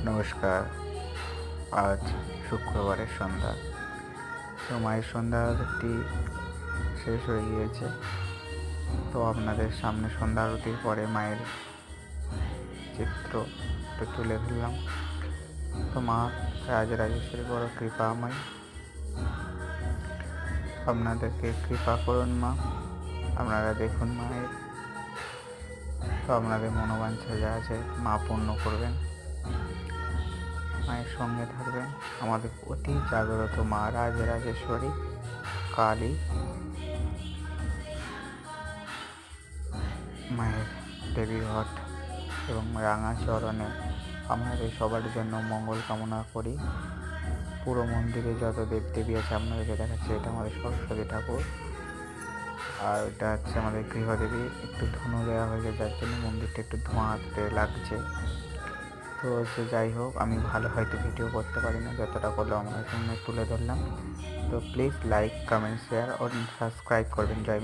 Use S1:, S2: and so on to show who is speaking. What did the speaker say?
S1: নমস্কার। আজ শুক্রবারের সন্ধ্যা। তো মায়ের সন্ধ্যা আরতি শেষ হয়ে গিয়েছে। তো আপনাদের সামনে সন্ধ্যা আরতির পরে মায়ের চিত্র একটু তুলে ধরলাম। তো মা রাজরাজেশ্বরী বড় কৃপাময়, আপনাদেরকে কৃপা করুন মা। আপনারা দেখুন মায়ের, তো আপনাদের মনোবাঞ্ছা যা আছে মা পূর্ণ করবেন। মায়ের সঙ্গে থাকবেন। আমাদের অতি জাগ্রত মা রাজরাজেশ্বরী কালী মায়ের দেবীর ঘট এবং রাঙা চরণে আপনাদের সবার জন্য মঙ্গল কামনা করি। পুরো মন্দিরে যত দেবদেবী আছে আপনাদেরকে দেখাচ্ছে, এটা আমাদের সরস্বতী ঠাকুর, আর এটা হচ্ছে আমাদের গৃহদেবী। একটু ধুনো দেওয়া হয়েছে, যার জন্য মন্দিরটা একটু ধোঁয়াতে লাগছে। তো সে যাই হোক, আমি ভালো হয়তো ভিডিও করতে পারি না, যতটা করলেও আমার সামনে তুলে ধরলাম। তো প্লিজ লাইক, কমেন্ট, শেয়ার ও সাবস্ক্রাইব করবেন। জয় মা।